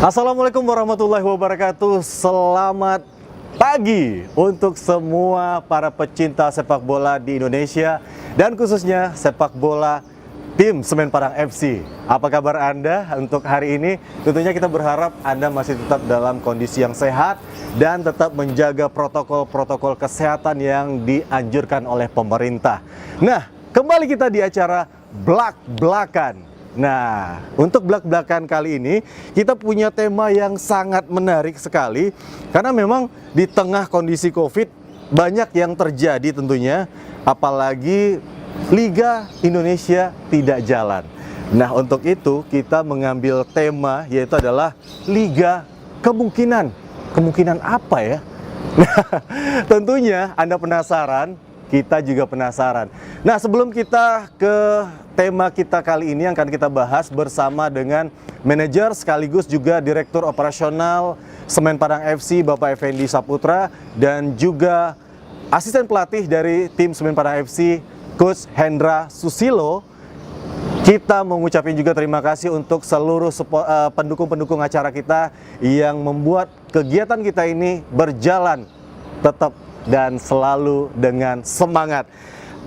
Assalamualaikum warahmatullahi wabarakatuh. Selamat pagi untuk semua para pecinta sepak bola di Indonesia dan khususnya sepak bola tim Semen Padang FC. Apa kabar Anda untuk hari ini? Tentunya kita berharap Anda masih tetap dalam kondisi yang sehat dan tetap menjaga protokol-protokol kesehatan yang dianjurkan oleh pemerintah. Nah, kembali kita di acara Blak-Blakan. Nah, untuk Blak-Blakan kali ini kita punya tema yang sangat menarik sekali karena memang di tengah kondisi Covid banyak yang terjadi tentunya, apalagi Liga Indonesia tidak jalan. Nah, untuk itu kita mengambil tema yaitu adalah Liga Kemungkinan. Kemungkinan apa ya? Nah, tentunya Anda penasaran, kita juga penasaran. Nah, sebelum kita ke tema kita kali ini yang akan kita bahas bersama dengan manajer sekaligus juga Direktur Operasional Semen Padang FC Bapak Effendi Saputra dan juga asisten pelatih dari tim Semen Padang FC Coach Hendra Susilo. Kita mengucapkan juga terima kasih untuk seluruh pendukung-pendukung acara kita yang membuat kegiatan kita ini berjalan tetap dan selalu dengan semangat.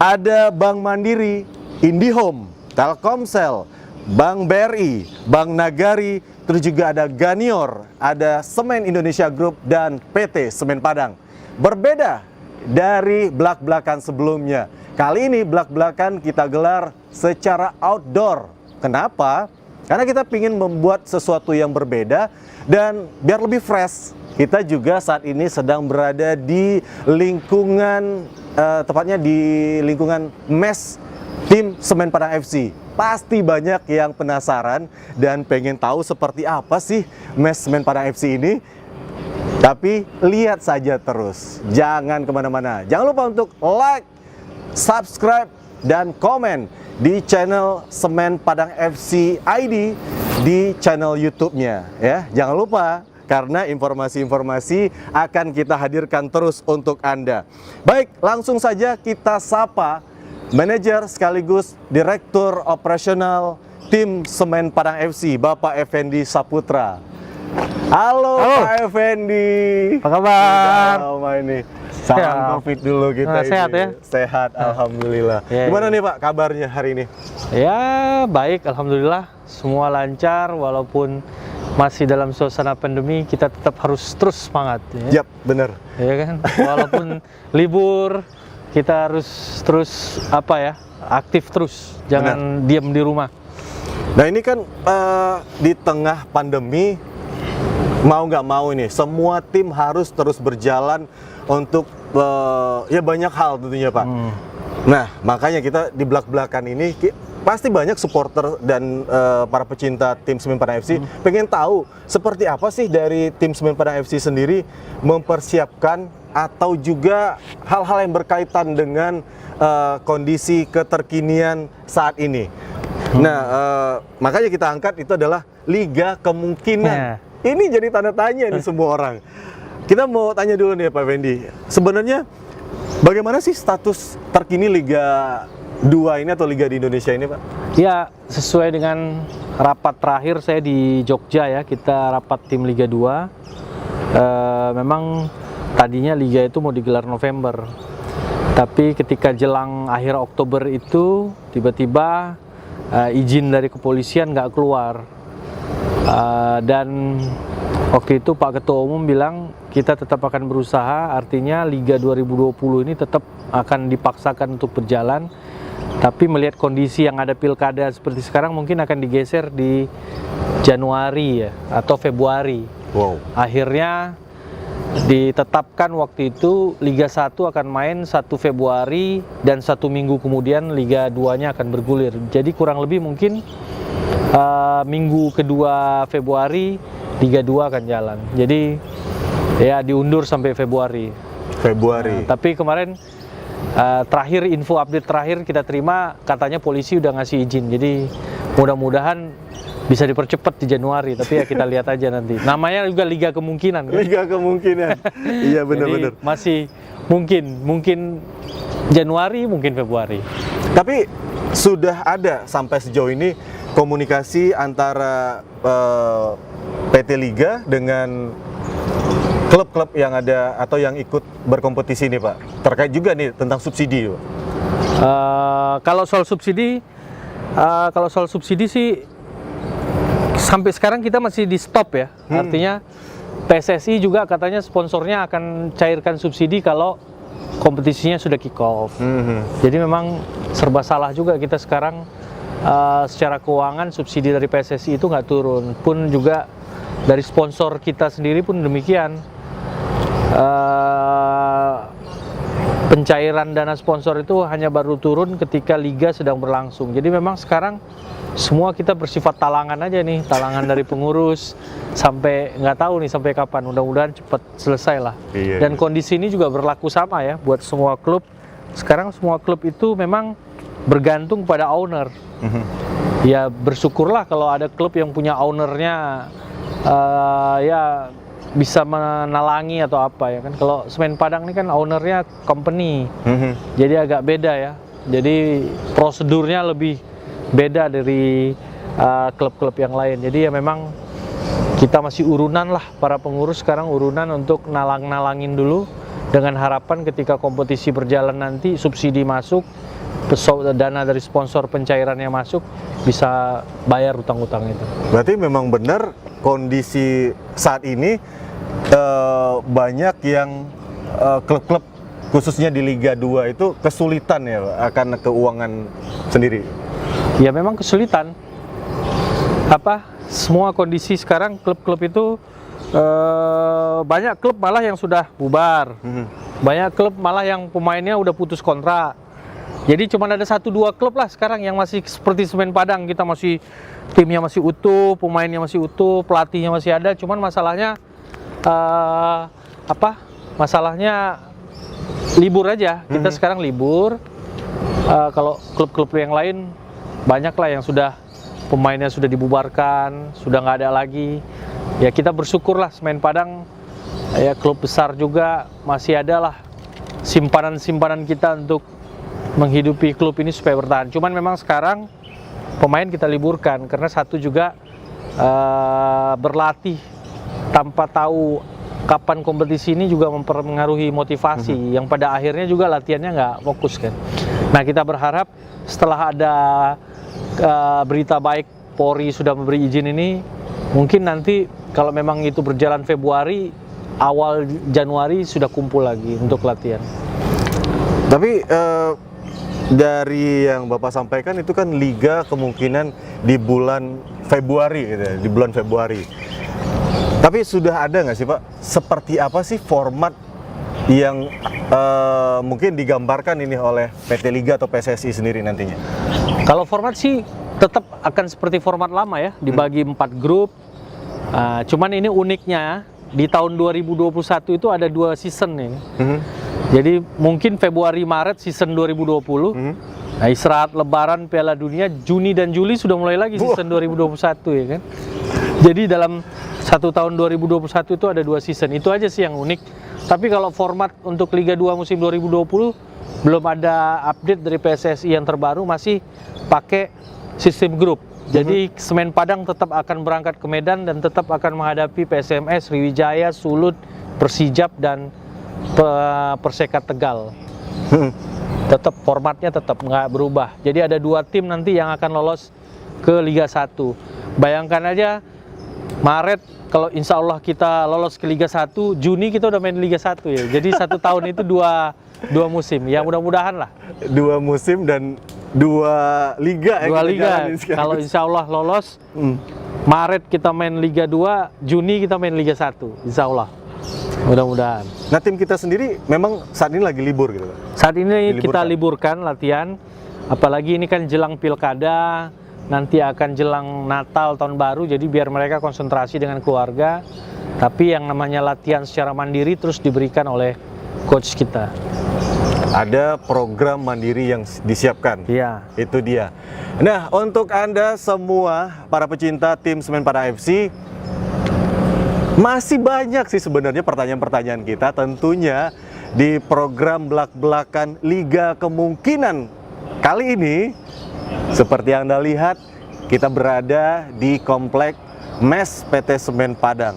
Ada Bank Mandiri, IndiHome, Telkomsel, Bank BRI, Bank Nagari, terus juga ada Ganior, ada Semen Indonesia Group dan PT Semen Padang. Berbeda dari Blak-Blakan sebelumnya. Kali ini Blak-Blakan kita gelar secara outdoor. Kenapa? Karena kita ingin membuat sesuatu yang berbeda dan biar lebih fresh. Kita juga saat ini sedang berada di lingkungan, tepatnya di lingkungan mes tim Semen Padang FC. Pasti banyak yang penasaran dan pengen tahu seperti apa sih mes Semen Padang FC ini. Tapi lihat saja terus, jangan kemana-mana. Jangan lupa untuk like, subscribe, dan komen di channel Semen Padang FC ID di channel YouTube-nya ya. Jangan lupa, karena informasi-informasi akan kita hadirkan terus untuk Anda. Baik, langsung saja kita sapa manajer sekaligus Direktur Operasional tim Semen Padang FC Bapak Effendi Saputra. Halo Pak Effendi. Apa kabar? Ini salam Covid dulu kita ini. Sehat ya? Sehat, alhamdulillah. Gimana nih Pak kabarnya hari ini? Ya baik, alhamdulillah. Semua lancar walaupun masih dalam suasana pandemi, kita tetap harus terus semangat. Yap, benar. Ya kan? Walaupun libur, kita harus terus aktif terus. Jangan diam di rumah. Nah ini kan di tengah pandemi, mau nggak mau ini semua tim harus terus berjalan untuk ya banyak hal tentunya Pak. Nah makanya kita di Blak-Blakan ini pasti banyak supporter dan para pecinta tim Semen Padang FC pengen tahu seperti apa sih dari tim Semen Padang FC sendiri mempersiapkan atau juga hal-hal yang berkaitan dengan kondisi keterkinian saat ini. Nah makanya kita angkat itu adalah Liga Kemungkinan. Ini jadi tanda tanya nih semua orang. Kita mau tanya dulu nih Pak Effendi, sebenarnya bagaimana sih status terkini Liga 2 ini atau Liga di Indonesia ini Pak? Ya, sesuai dengan rapat terakhir saya di Jogja ya, kita rapat tim Liga 2. Memang tadinya Liga itu mau digelar November. Tapi ketika jelang akhir Oktober itu, tiba-tiba izin dari kepolisian nggak keluar. Dan waktu itu Pak Ketua Umum bilang kita tetap akan berusaha, artinya Liga 2020 ini tetap akan dipaksakan untuk berjalan. Tapi melihat kondisi yang ada pilkada seperti sekarang mungkin akan digeser di Januari ya, atau Februari. Wow. Akhirnya ditetapkan waktu itu Liga 1 akan main 1 Februari dan 1 minggu kemudian Liga 2-nya akan bergulir. Jadi kurang lebih mungkin minggu kedua Februari Liga 2 akan jalan. Jadi ya diundur sampai Februari. Nah, tapi kemarin terakhir info update terakhir kita terima katanya polisi udah ngasih izin, jadi mudah-mudahan bisa dipercepat di Januari, tapi ya kita lihat aja nanti. Namanya juga Liga Kemungkinan kan? Liga Kemungkinan. Iya benar-benar. Masih mungkin Januari, mungkin Februari. Tapi sudah ada sampai sejauh ini komunikasi antara PT Liga dengan klub-klub yang ada atau yang ikut berkompetisi ini, Pak? Terkait juga nih tentang subsidi, Pak. Kalau soal subsidi sih sampai sekarang kita masih di stop ya. Artinya PSSI juga katanya sponsornya akan cairkan subsidi kalau kompetisinya sudah kick off. Jadi memang serba salah juga kita sekarang, secara keuangan subsidi dari PSSI itu nggak turun. Pun juga dari sponsor kita sendiri pun demikian. Pencairan dana sponsor itu hanya baru turun ketika liga sedang berlangsung. Jadi memang sekarang semua kita bersifat talangan aja nih, talangan dari pengurus sampai nggak tahu nih sampai kapan. Mudah-mudahan cepat selesai lah. Iya, Dan kondisi ini juga berlaku sama ya buat semua klub. Sekarang semua klub itu memang bergantung pada owner. Ya bersyukurlah kalau ada klub yang punya ownernya ya bisa menalangi atau apa ya kan. Kalau Semen Padang ini kan ownernya company, jadi agak beda ya. Jadi prosedurnya lebih beda dari klub-klub yang lain. Jadi ya memang kita masih urunan lah, para pengurus sekarang urunan untuk nalang-nalangin dulu dengan harapan ketika kompetisi berjalan nanti subsidi masuk, dana dari sponsor pencairannya masuk, bisa bayar utang-utang itu. Berarti memang benar kondisi saat ini banyak yang klub-klub khususnya di Liga 2 itu kesulitan ya, Pak, akan keuangan sendiri. Ya memang kesulitan. Semua kondisi sekarang klub-klub itu banyak klub malah yang sudah bubar. Banyak klub malah yang pemainnya udah putus kontrak. Jadi cuma ada 1-2 klub lah sekarang yang masih seperti Semen Padang, kita masih timnya masih utuh, pemainnya masih utuh, pelatihnya masih ada. Cuman masalahnya masalahnya libur aja. Kita sekarang libur. Kalau klub-klub yang lain banyak lah yang sudah pemainnya sudah dibubarkan, sudah nggak ada lagi. Ya kita bersyukurlah Semen Padang ya klub besar juga masih ada lah simpanan-simpanan kita untuk menghidupi klub ini supaya bertahan. Cuman memang sekarang pemain kita liburkan karena satu juga berlatih tanpa tahu kapan kompetisi ini juga mempengaruhi motivasi yang pada akhirnya juga latihannya nggak fokus kan. Nah kita berharap setelah ada berita baik Polri sudah memberi izin ini, mungkin nanti kalau memang itu berjalan Februari, awal Januari sudah kumpul lagi untuk latihan. Tapi dari yang Bapak sampaikan itu kan liga kemungkinan di bulan Februari gitu ya, di bulan Februari. Tapi sudah ada nggak sih Pak, seperti apa sih format yang mungkin digambarkan ini oleh PT Liga atau PSSI sendiri nantinya? Kalau format sih tetap akan seperti format lama ya, dibagi 4 grup. Cuman ini uniknya di tahun 2021 itu ada 2 season nih. Jadi mungkin Februari Maret season 2020. Nah, istirahat Lebaran Piala Dunia Juni dan Juli sudah mulai lagi season 2021 ya kan. Jadi dalam satu tahun 2021 itu ada 2 season. Itu aja sih yang unik. Tapi kalau format untuk Liga 2 musim 2020 belum ada update dari PSSI yang terbaru, masih pakai sistem grup. Jadi Semen Padang tetap akan berangkat ke Medan dan tetap akan menghadapi PSMS, Sriwijaya, Sulut, Persijap dan Persekat Tegal. Tetap formatnya tetap nggak berubah. Jadi ada 2 tim nanti yang akan lolos ke Liga 1. Bayangkan aja Maret kalau insya Allah kita lolos ke Liga 1, Juni kita udah main Liga 1 ya. Jadi 1 tahun itu dua musim. Ya mudah-mudahan lah. 2 musim dan 2 liga. 2 liga. Kalau insya Allah lolos, Maret kita main Liga 2, Juni kita main Liga 1. Insya Allah. Mudah-mudahan. Nah tim kita sendiri memang saat ini lagi libur gitu Pak? Saat ini kita liburkan latihan. Apalagi ini kan jelang pilkada, nanti akan jelang Natal tahun baru, jadi biar mereka konsentrasi dengan keluarga. Tapi yang namanya latihan secara mandiri terus diberikan oleh coach kita. Ada program mandiri yang disiapkan. Iya. Itu dia. Nah, untuk Anda semua para pecinta tim Semen Padang FC, masih banyak sih sebenarnya pertanyaan-pertanyaan kita tentunya di program belak-belakan Liga Kemungkinan. Kali ini seperti yang Anda lihat, kita berada di komplek MES PT Semen Padang,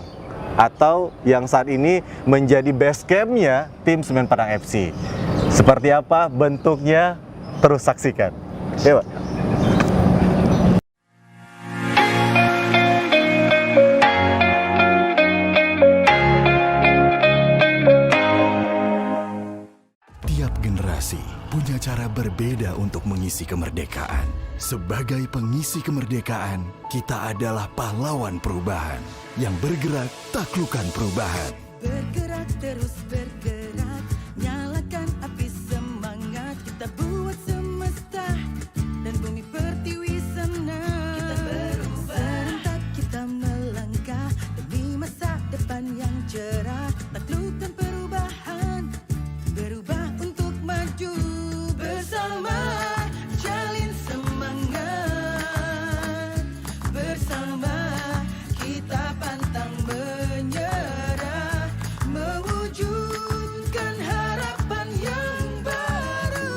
atau yang saat ini menjadi base camp-nya tim Semen Padang FC. Seperti apa bentuknya? Terus saksikan. Yuk. Tiap generasi punya cara berbeda untuk mengisi kemerdekaan. Sebagai pengisi kemerdekaan, kita adalah pahlawan perubahan yang bergerak taklukkan perubahan. Bergerak terus bergerak, nyalakan api semangat, kita buat semesta dan bumi pertiwi senang. Kita berubah, serentak kita melangkah demi masa depan yang cerah, taklukkan perubahan, berubah untuk maju bersama, jalin semangat bersama, kita pantang menyerah, mewujudkan harapan yang baru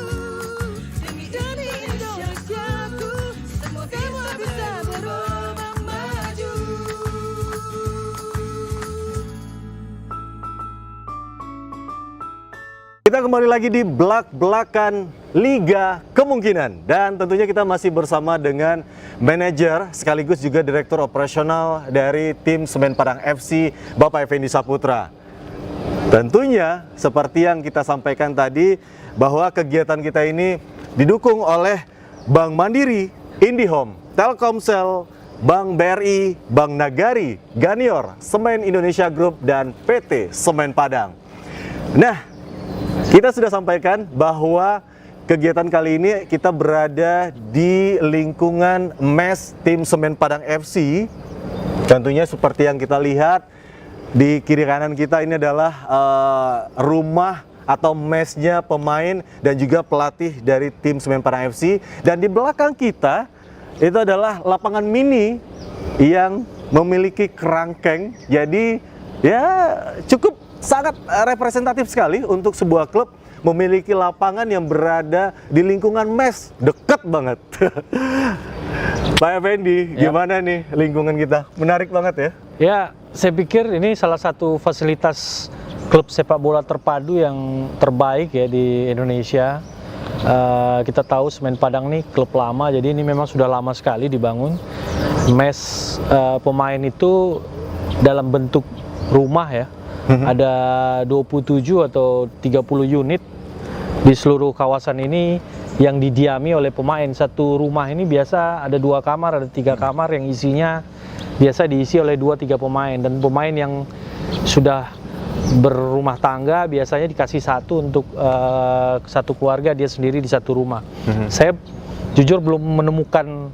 demi Indonesiaku, semua bisa berubah maju. Kita kembali lagi di belak-belakan Liga Kemungkinan, dan tentunya kita masih bersama dengan manajer sekaligus juga direktur operasional dari tim Semen Padang FC, Bapak Effendi Saputra. Tentunya seperti yang kita sampaikan tadi, bahwa kegiatan kita ini didukung oleh Bank Mandiri, IndiHome, Telkomsel, Bank BRI, Bank Nagari, Ganior, Semen Indonesia Group, dan PT Semen Padang. Nah, kita sudah sampaikan bahwa kegiatan kali ini kita berada di lingkungan MES tim Semen Padang FC. Tentunya seperti yang kita lihat di kiri kanan kita, ini adalah rumah atau mesnya pemain dan juga pelatih dari tim Semen Padang FC. Dan di belakang kita itu adalah lapangan mini yang memiliki kerangkeng. Jadi ya cukup sangat representatif sekali untuk sebuah klub memiliki lapangan yang berada di lingkungan MES, dekat banget. Pak Effendi, gimana nih lingkungan kita? Menarik banget ya? Ya, saya pikir ini salah satu fasilitas klub sepak bola terpadu yang terbaik ya di Indonesia. Kita tahu Semen Padang nih klub lama, jadi ini memang sudah lama sekali dibangun. MES pemain itu dalam bentuk rumah ya. Ada 27 atau 30 unit di seluruh kawasan ini yang didiami oleh pemain. Satu rumah ini biasa ada 2 kamar, ada 3 kamar yang isinya biasa diisi oleh 2-3 pemain. Dan pemain yang sudah berumah tangga biasanya dikasih satu untuk satu keluarga, dia sendiri di satu rumah. Saya jujur belum menemukan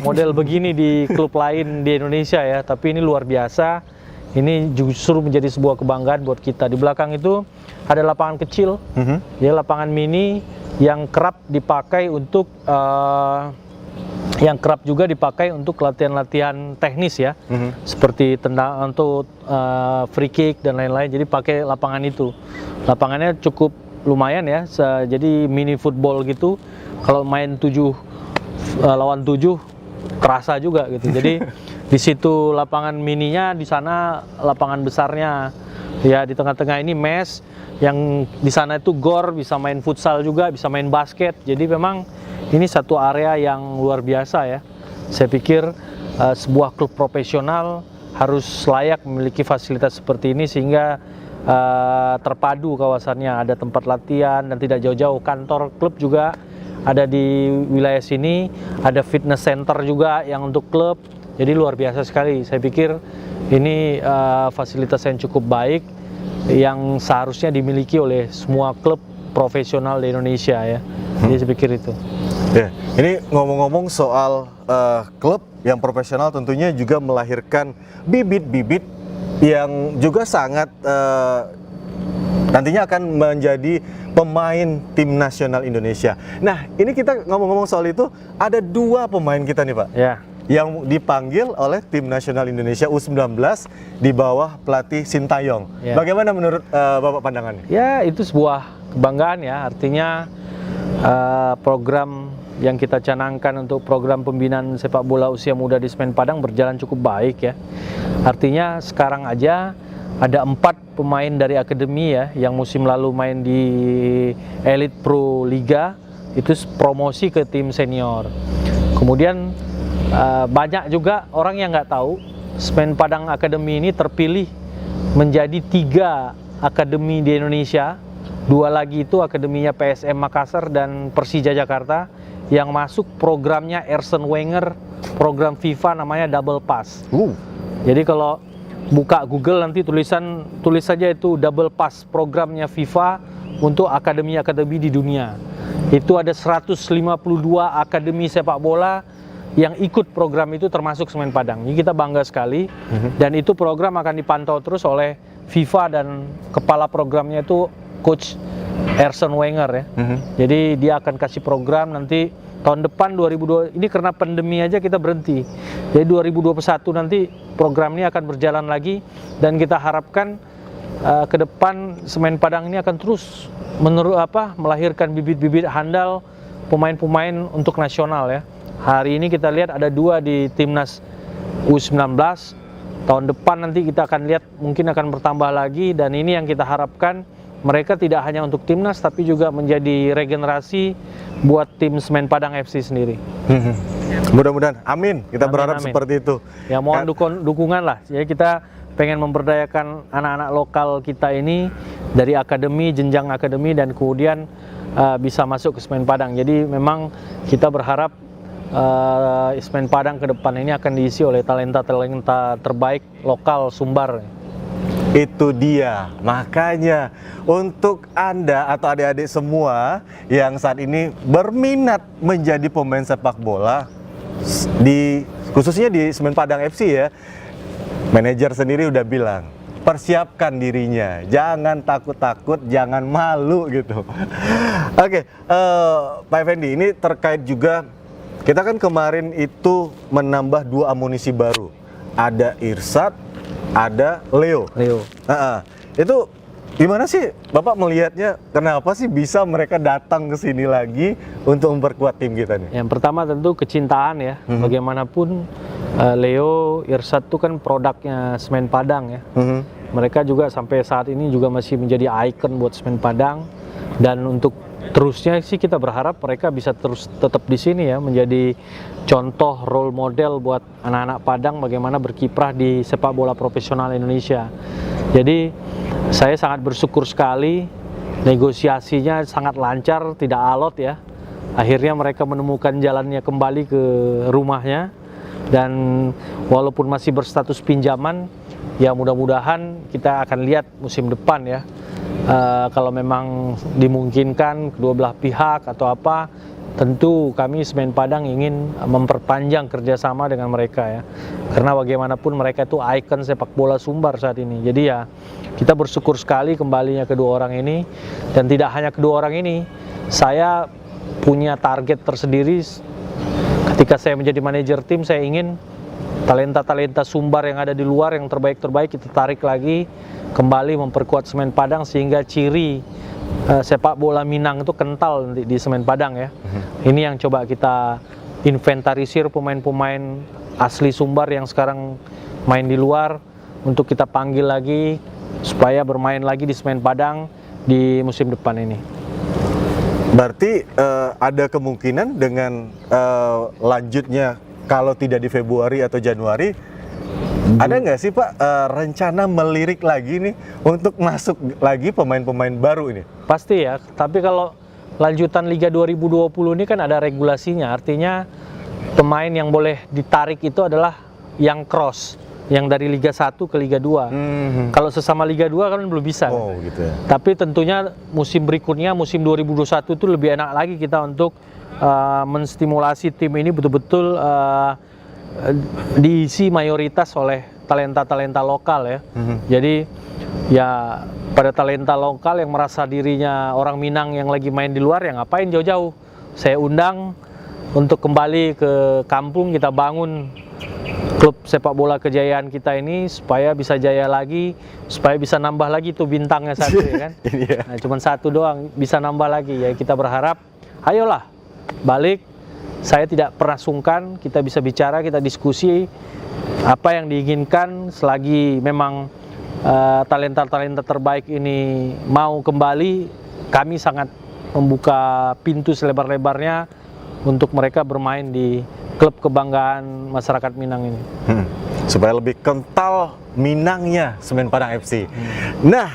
model begini di klub lain di Indonesia ya, tapi ini luar biasa. Ini justru menjadi sebuah kebanggaan buat kita. Di belakang itu ada lapangan kecil, ya lapangan mini yang kerap dipakai untuk untuk latihan-latihan teknis ya, seperti tendang untuk free kick dan lain-lain. Jadi pakai lapangan itu. Lapangannya cukup lumayan ya, jadi mini football gitu. Kalau main 7 lawan 7 kerasa juga gitu. Jadi di situ lapangan mininya, di sana lapangan besarnya. Ya, di tengah-tengah ini MES, yang di sana itu GOR, bisa main futsal juga, bisa main basket. Jadi memang ini satu area yang luar biasa ya. Saya pikir sebuah klub profesional harus layak memiliki fasilitas seperti ini, sehingga terpadu kawasannya. Ada tempat latihan dan tidak jauh-jauh, kantor klub juga ada di wilayah sini. Ada fitness center juga yang untuk klub. Jadi luar biasa sekali. Saya pikir ini fasilitas yang cukup baik yang seharusnya dimiliki oleh semua klub profesional di Indonesia ya. Jadi saya pikir itu. Ya, ini ngomong-ngomong soal klub yang profesional, tentunya juga melahirkan bibit-bibit yang juga sangat nantinya akan menjadi pemain tim nasional Indonesia. Nah, ini kita ngomong-ngomong soal itu, ada 2 pemain kita nih Pak. Ya. Yang dipanggil oleh tim nasional Indonesia U19 di bawah pelatih Sintayong. Ya. Bagaimana menurut Bapak pandangannya? Ya, itu sebuah kebanggaan ya. Artinya program yang kita canangkan untuk program pembinaan sepak bola usia muda di Semen Padang berjalan cukup baik ya. Artinya sekarang aja ada 4 pemain dari akademi ya yang musim lalu main di Elite Pro Liga itu promosi ke tim senior. Kemudian banyak juga orang yang nggak tahu Semen Padang Academy ini terpilih menjadi 3 akademi di Indonesia. 2 lagi itu akademinya PSM Makassar dan Persija Jakarta yang masuk programnya Arsene Wenger, program FIFA namanya Double Pass. Jadi kalau buka Google nanti tulis saja itu Double Pass, programnya FIFA untuk akademi-akademi di dunia. Itu ada 152 akademi sepak bola yang ikut program itu termasuk Semen Padang. Jadi kita bangga sekali dan itu program akan dipantau terus oleh FIFA dan kepala programnya itu Coach Arsene Wenger ya. Jadi dia akan kasih program nanti tahun depan 2002 ini karena pandemi aja kita berhenti. Jadi 2021 nanti program ini akan berjalan lagi dan kita harapkan ke depan Semen Padang ini akan terus melahirkan bibit-bibit handal pemain-pemain untuk nasional ya. Hari ini kita lihat ada 2 di timnas U19. Tahun depan nanti kita akan lihat mungkin akan bertambah lagi dan ini yang kita harapkan mereka tidak hanya untuk timnas tapi juga menjadi regenerasi buat tim Semen Padang FC sendiri. Mudah-mudahan, amin. Kita berharap amin. seperti itu. Ya mohon dukungan lah. Jadi kita pengen memberdayakan anak-anak lokal kita ini dari akademi, jenjang akademi dan kemudian bisa masuk ke Semen Padang. Jadi memang kita berharap Semen Padang ke depan ini akan diisi oleh talenta-talenta terbaik lokal Sumbar. Itu dia, makanya untuk Anda atau adik-adik semua yang saat ini berminat menjadi pemain sepak bola khususnya di Semen Padang FC ya, manajer sendiri udah bilang persiapkan dirinya, jangan takut-takut, jangan malu gitu. Oke, Pak Effendi, ini terkait juga kita kan kemarin itu menambah 2 amunisi baru, ada Irsad, ada Leo. Itu gimana sih Bapak melihatnya? Kenapa sih bisa mereka datang ke sini lagi untuk memperkuat tim kita nih? Yang pertama tentu kecintaan ya. Bagaimanapun Leo, Irsad itu kan produknya Semen Padang ya. Mereka juga sampai saat ini juga masih menjadi ikon buat Semen Padang dan untuk terusnya sih kita berharap mereka bisa terus tetap di sini ya, menjadi contoh role model buat anak-anak Padang bagaimana berkiprah di sepak bola profesional Indonesia. Jadi saya sangat bersyukur sekali, negosiasinya sangat lancar, tidak alot ya. Akhirnya mereka menemukan jalannya kembali ke rumahnya dan walaupun masih berstatus pinjaman, ya mudah-mudahan kita akan lihat musim depan ya. Kalau memang dimungkinkan kedua belah pihak atau apa, tentu kami Semen Padang ingin memperpanjang kerjasama dengan mereka ya, karena bagaimanapun mereka itu ikon sepak bola Sumbar saat ini. Jadi ya kita bersyukur sekali kembalinya kedua orang ini, dan tidak hanya kedua orang ini, saya punya target tersendiri. Ketika saya menjadi manajer tim, saya ingin talenta-talenta Sumbar yang ada di luar yang terbaik-terbaik kita tarik lagi kembali memperkuat Semen Padang sehingga ciri sepak bola Minang itu kental di Semen Padang ya. Ini yang coba kita inventarisir pemain-pemain asli Sumbar yang sekarang main di luar untuk kita panggil lagi supaya bermain lagi di Semen Padang di musim depan ini. Berarti ada kemungkinan dengan lanjutnya kalau tidak di Februari atau Januari, ada nggak sih Pak rencana melirik lagi nih untuk masuk lagi pemain-pemain baru ini? Pasti ya, tapi kalau lanjutan Liga 2020 ini kan ada regulasinya, artinya pemain yang boleh ditarik itu adalah yang cross, yang dari Liga 1 ke Liga 2. Kalau sesama Liga 2 kan belum bisa. Oh gitu ya. Tapi tentunya musim berikutnya, musim 2021 itu lebih enak lagi kita untuk menstimulasi tim ini betul-betul diisi mayoritas oleh talenta-talenta lokal ya. Jadi ya pada talenta lokal yang merasa dirinya orang Minang yang lagi main di luar, ya ngapain jauh-jauh. Saya undang untuk kembali ke kampung, kita bangun klub sepak bola kejayaan kita ini supaya bisa jaya lagi, supaya bisa nambah lagi tuh bintangnya satu ya kan. Nah, cuma satu doang bisa nambah lagi ya. Kita berharap ayolah balik saya tidak pernah sungkan, kita bisa bicara, kita diskusi apa yang diinginkan selagi memang talenta-talenta terbaik ini mau kembali, kami sangat membuka pintu selebar-lebarnya untuk mereka bermain di klub kebanggaan masyarakat Minang ini. Supaya lebih kental Minangnya Semen Padang FC. Nah,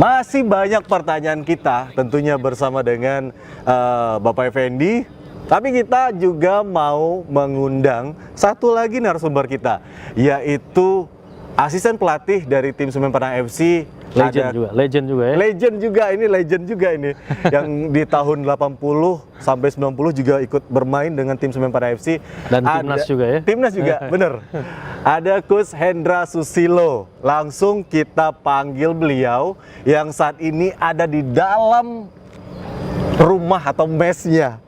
masih banyak pertanyaan kita tentunya bersama dengan Bapak Effendi. Tapi kita juga mau mengundang satu lagi narasumber kita, yaitu asisten pelatih dari tim Semen Padang FC. Legend juga ya. Legend juga ini yang di tahun 80 sampai 90 juga ikut bermain dengan tim Semen Padang FC dan timnas juga ya. Timnas juga, bener. Ada Coach Hendra Susilo. Langsung kita panggil beliau yang saat ini ada di dalam rumah atau mesnya.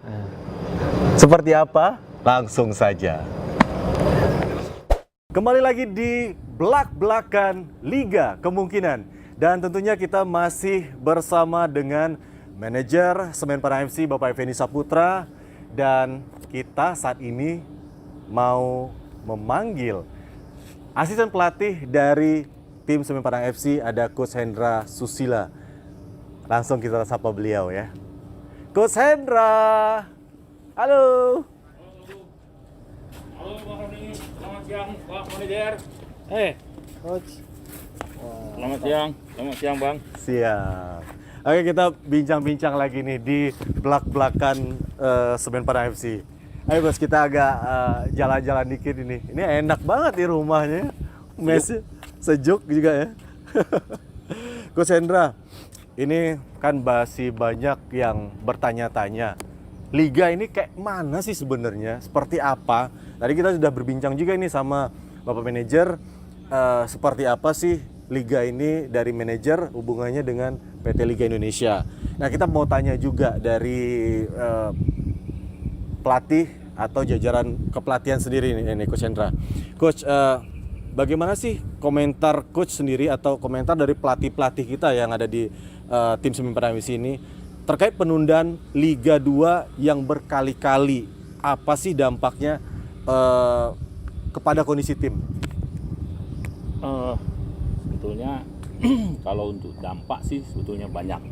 Seperti apa? Langsung saja. Kembali lagi di belak-belakan Liga Kemungkinan. Dan tentunya kita masih bersama dengan manajer Semen Padang FC Bapak Effendi Saputra. Dan kita saat ini mau memanggil asisten pelatih dari tim Semen Padang FC, ada Coach Hendra Susila. Langsung kita sapa beliau ya. Coach Hendra. Halo. Halo Bang Roni, selamat siang Pak Manajer. Coach. Selamat siang Bang. Siap. Oke, kita bincang-bincang lagi nih di belak-belakan Semen Padang FC. Ayo Bos, kita agak jalan-jalan dikit ini. Ini enak banget di rumahnya. Mesnya sejuk juga ya. Coach Hendra, ini kan masih banyak yang bertanya-tanya. Liga ini kayak mana sih sebenarnya? Seperti apa? Tadi kita sudah berbincang juga ini sama Bapak Manajer. Seperti apa sih Liga ini dari manajer hubungannya dengan PT Liga Indonesia. Nah, kita mau tanya juga dari pelatih atau jajaran kepelatihan sendiri ini Coach Hendra. Coach, bagaimana sih komentar Coach sendiri atau komentar dari pelatih-pelatih kita yang ada di tim Semen Padang FC ini terkait penundaan Liga 2 yang berkali-kali? Apa sih dampaknya kepada kondisi tim? Sebetulnya kalau untuk dampak sih sebetulnya banyak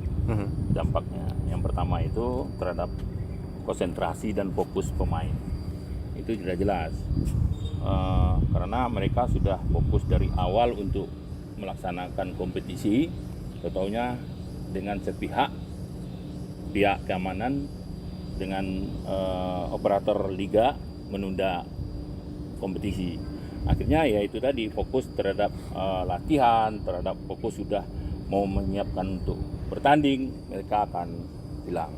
dampaknya. Yang pertama itu terhadap konsentrasi dan fokus pemain. Itu sudah jelas. Karena mereka sudah fokus dari awal untuk melaksanakan kompetisi, taunya dengan sepihak pihak keamanan dengan operator liga menunda kompetisi. Akhirnya ya itu tadi, fokus terhadap latihan, terhadap fokus sudah mau menyiapkan untuk bertanding, mereka akan hilang.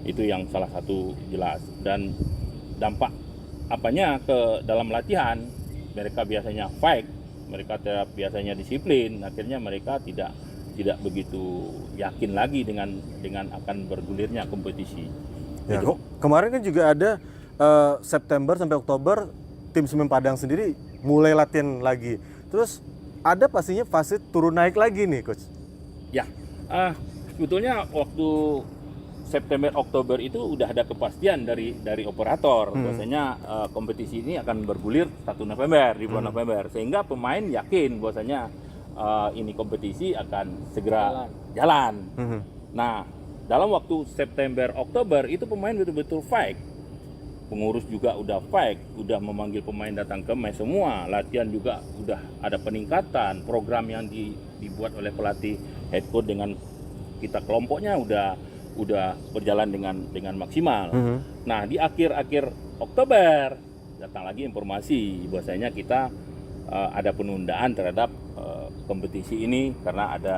Itu yang salah satu jelas. Dan dampak apanya ke dalam latihan, mereka biasanya fight, mereka biasanya disiplin, akhirnya mereka tidak begitu yakin lagi dengan akan bergulirnya kompetisi. Ya, kemarin kan juga ada September sampai Oktober tim Semen Padang sendiri mulai latihan lagi. Terus ada pastinya fase turun naik lagi nih, Coach. Ya, sebetulnya waktu September Oktober itu udah ada kepastian dari operator bahwasanya kompetisi ini akan bergulir 1 November di bulan November, sehingga pemain yakin bahwasanya ini kompetisi akan segera jalan. Nah, dalam waktu September Oktober itu pemain betul-betul fight. Pengurus juga udah fight, udah memanggil pemain datang ke mes semua. Latihan juga udah ada peningkatan. Program yang dibuat oleh pelatih head coach dengan kita kelompoknya udah berjalan dengan maksimal. Nah, di akhir Oktober datang lagi informasi bahwasanya kita ada penundaan terhadap kompetisi ini karena ada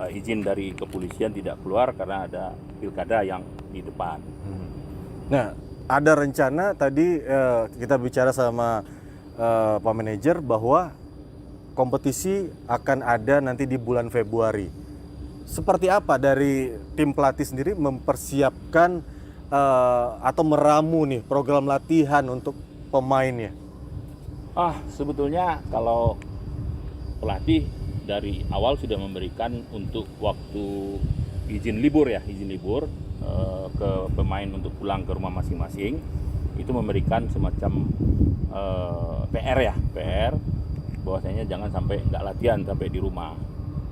izin dari kepolisian tidak keluar karena ada pilkada yang di depan. Nah, ada rencana tadi kita bicara sama Pak Manajer bahwa kompetisi akan ada nanti di bulan Februari. Seperti apa dari tim pelatih sendiri mempersiapkan atau meramu nih program latihan untuk pemainnya? Sebetulnya kalau pelatih dari awal sudah memberikan untuk waktu izin libur ke pemain untuk pulang ke rumah masing-masing, itu memberikan semacam PR bahwasanya jangan sampai nggak latihan sampai di rumah.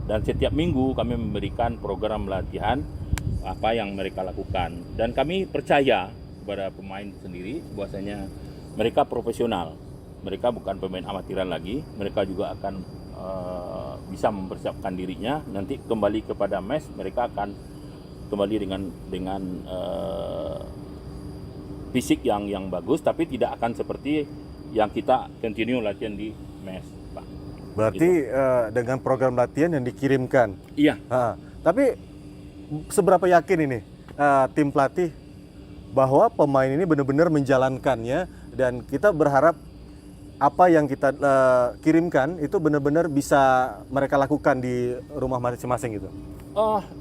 Dan setiap minggu kami memberikan program latihan apa yang mereka lakukan, dan kami percaya kepada pemain sendiri bahwasanya mereka profesional, mereka bukan pemain amatiran lagi, mereka juga akan bisa mempersiapkan dirinya nanti kembali kepada mes, mereka akan kembali dengan fisik yang bagus, tapi tidak akan seperti yang kita continue latihan di mes, Pak. Berarti dengan program latihan yang dikirimkan. Iya. Tapi seberapa yakin ini tim pelatih bahwa pemain ini benar-benar menjalankannya, dan kita berharap apa yang kita kirimkan itu benar-benar bisa mereka lakukan di rumah masing-masing gitu.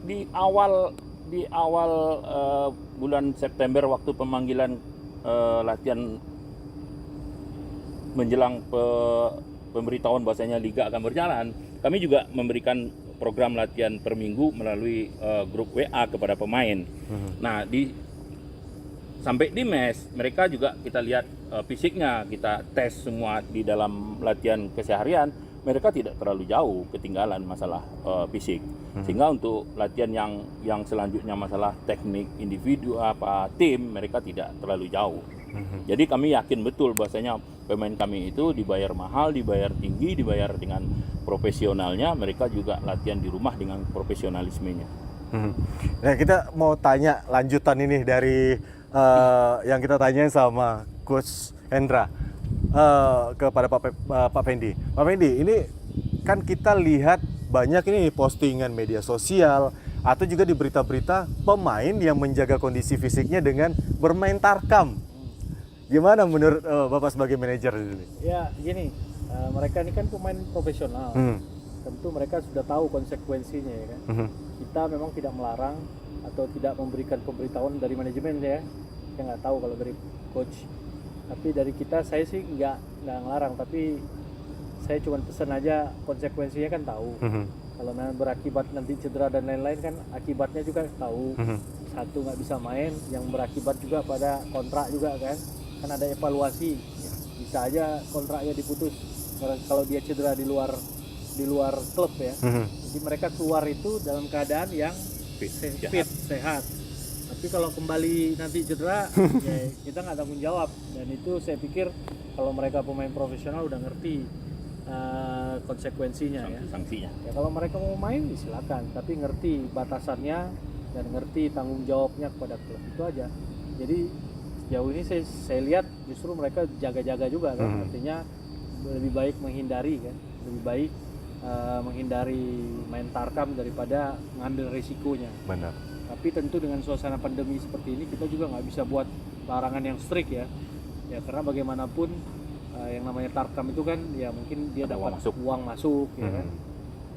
Di awal bulan September waktu pemanggilan latihan menjelang pemberitahuan bahwasanya liga akan berjalan, kami juga memberikan program latihan per minggu melalui grup WA kepada pemain. Nah, sampai di mes mereka juga kita lihat fisiknya, kita tes semua di dalam latihan keseharian, mereka tidak terlalu jauh ketinggalan masalah fisik. Sehingga untuk latihan yang selanjutnya masalah teknik individu tim, mereka tidak terlalu jauh. Jadi kami yakin betul bahwasanya pemain kami itu dibayar mahal, dibayar tinggi, dibayar dengan profesionalnya, mereka juga latihan di rumah dengan profesionalismenya. Nah, kita mau tanya lanjutan ini dari yang kita tanyain sama Coach Hendra kepada Pak Fendi. Pak Fendi, ini kan kita lihat banyak ini postingan media sosial atau juga di berita-berita pemain yang menjaga kondisi fisiknya dengan bermain tarkam. Gimana menurut Bapak sebagai manajer di sini? Ya, gini, mereka ini kan pemain profesional. Tentu mereka sudah tahu konsekuensinya ya kan. Kita memang tidak melarang atau tidak memberikan pemberitahuan dari manajemen ya. Kita nggak tahu kalau dari coach. Tapi dari kita, saya sih nggak ngelarang, tapi saya cuma pesan aja konsekuensinya kan tahu. Kalau memang berakibat nanti cedera dan lain-lain kan akibatnya juga tahu. Satu nggak bisa main, yang berakibat juga pada kontrak juga kan ada evaluasi, bisa aja kontraknya diputus kalau dia cedera di luar klub ya. Jadi mereka keluar itu dalam keadaan yang fit, sehat. Tapi kalau kembali nanti cedera, ya kita nggak tanggung jawab. Dan itu saya pikir kalau mereka pemain profesional udah ngerti konsekuensinya sanksinya. Ya kalau mereka mau main silakan, tapi ngerti batasannya dan ngerti tanggung jawabnya kepada klub, itu aja. Jadi jauh ini saya lihat justru mereka jaga-jaga juga kan, artinya lebih baik menghindari kan, lebih baik menghindari main tarkam daripada ngambil risikonya. Benar. Tapi tentu dengan suasana pandemi seperti ini kita juga nggak bisa buat larangan yang strict ya karena bagaimanapun yang namanya tarkam itu kan ya mungkin dia dapat uang masuk ya kan,